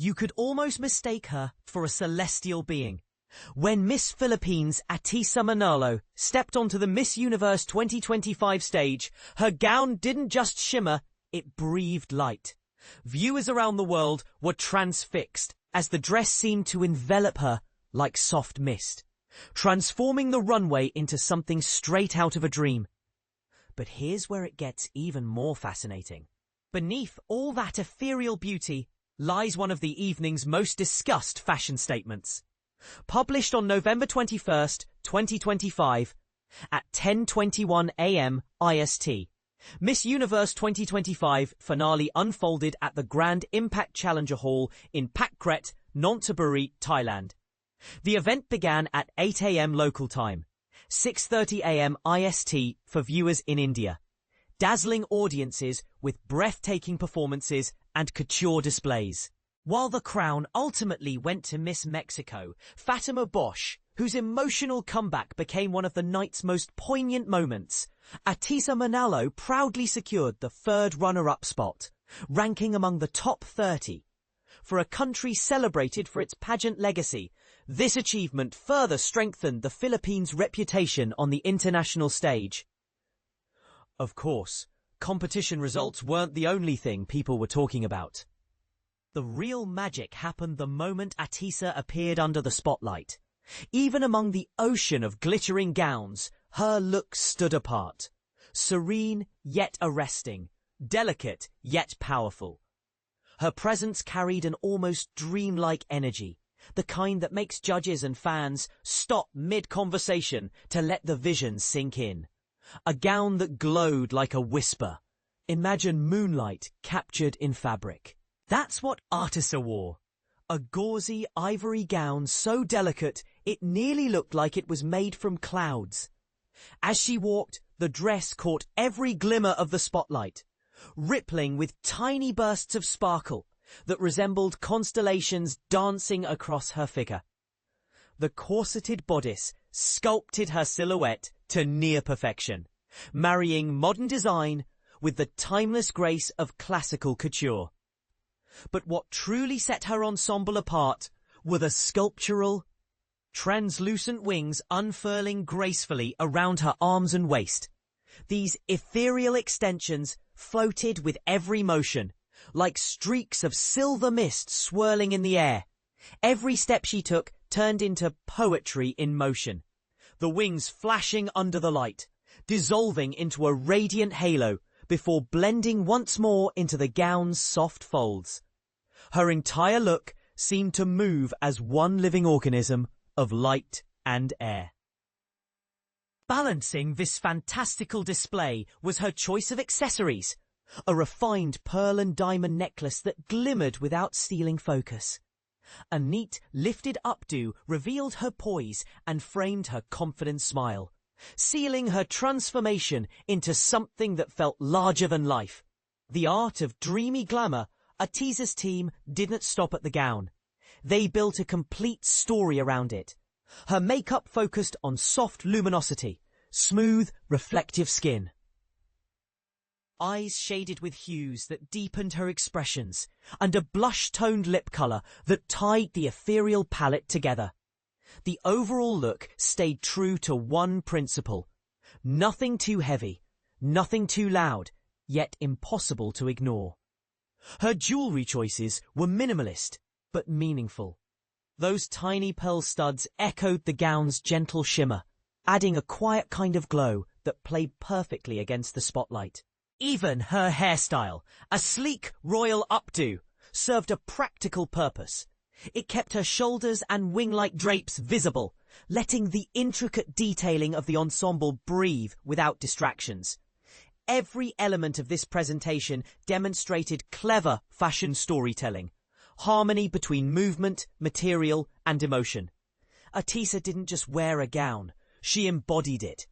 You could almost mistake her for a celestial being. When Miss Philippines Ahtisa Manalo stepped onto the Miss Universe 2025 stage, her gown didn't just shimmer, it breathed light. Viewers around the world were transfixed as the dress seemed to envelop her like soft mist, transforming the runway into something straight out of a dream. But here's where it gets even more fascinating. Beneath all that ethereal beauty lies one of the evening's most discussed fashion statements. Published on November 21st, 2025, at 10:21 a.m. IST, Miss Universe 2025 finale unfolded at the Grand Impact Challenger Hall in Pakret, Nonthaburi, Thailand. The event began at 8 a.m. local time, 6:30 a.m. IST for viewers in India. Dazzling audiences with breathtaking performances and couture displays. While the crown ultimately went to Miss Mexico, Fatima Bosch, whose emotional comeback became one of the night's most poignant moments, Ahtisa Manalo proudly secured the third runner-up spot, ranking among the top 30. For a country celebrated for its pageant legacy, this achievement further strengthened the Philippines' reputation on the international stage. Of course, competition results weren't the only thing people were talking about. The real magic happened the moment Ahtisa appeared under the spotlight. Even among the ocean of glittering gowns, her look stood apart. Serene yet arresting, delicate yet powerful. Her presence carried an almost dreamlike energy, the kind that makes judges and fans stop mid-conversation to let the vision sink in. A gown that glowed like a whisper. Imagine moonlight captured in fabric. That's what Ahtisa wore. A gauzy ivory gown so delicate it nearly looked like it was made from clouds. As she walked, the dress caught every glimmer of the spotlight, rippling with tiny bursts of sparkle that resembled constellations dancing across her figure. The corseted bodice sculpted her silhouette to near perfection, marrying modern design with the timeless grace of classical couture. But what truly set her ensemble apart were the sculptural, translucent wings unfurling gracefully around her arms and waist. These ethereal extensions floated with every motion, like streaks of silver mist swirling in the air. Every step she took turned into poetry in motion, the wings flashing under the light, dissolving into a radiant halo before blending once more into the gown's soft folds. Her entire look seemed to move as one living organism of light and air. Balancing this fantastical display was her choice of accessories, a refined pearl and diamond necklace that glimmered without stealing focus. A neat, lifted updo revealed her poise and framed her confident smile, sealing her transformation into something that felt larger than life. The art of dreamy glamour, Ahtisa's team didn't stop at the gown. They built a complete story around it. Her makeup focused on soft luminosity, smooth, reflective skin. Eyes shaded with hues that deepened her expressions, and a blush-toned lip colour that tied the ethereal palette together. The overall look stayed true to one principle. Nothing too heavy, nothing too loud, yet impossible to ignore. Her jewellery choices were minimalist, but meaningful. Those tiny pearl studs echoed the gown's gentle shimmer, adding a quiet kind of glow that played perfectly against the spotlight. Even her hairstyle, a sleek royal updo, served a practical purpose. It kept her shoulders and wing-like drapes visible, letting the intricate detailing of the ensemble breathe without distractions. Every element of this presentation demonstrated clever fashion storytelling, harmony between movement, material, and emotion. Ahtisa didn't just wear a gown, she embodied it.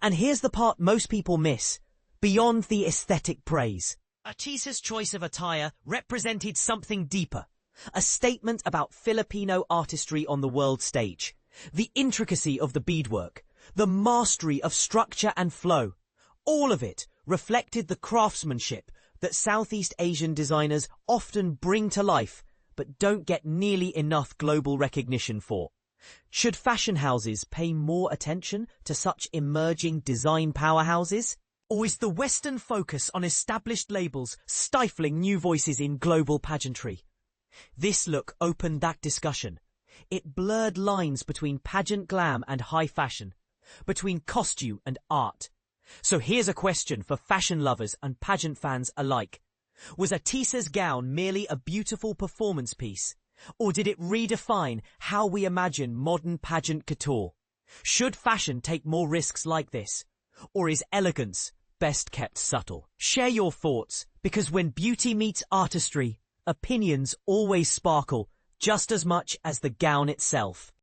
And here's the part most people miss. Beyond the aesthetic praise, Ahtisa's choice of attire represented something deeper, a statement about Filipino artistry on the world stage, the intricacy of the beadwork, the mastery of structure and flow. All of it reflected the craftsmanship that Southeast Asian designers often bring to life but don't get nearly enough global recognition for. Should fashion houses pay more attention to such emerging design powerhouses? Or is the Western focus on established labels stifling new voices in global pageantry? This look opened that discussion. It blurred lines between pageant glam and high fashion, between costume and art. So here's a question for fashion lovers and pageant fans alike. Was Ahtisa's gown merely a beautiful performance piece? Or did it redefine how we imagine modern pageant couture? Should fashion take more risks like this? Or is elegance best kept subtle? Share your thoughts, because when beauty meets artistry, opinions always sparkle just as much as the gown itself.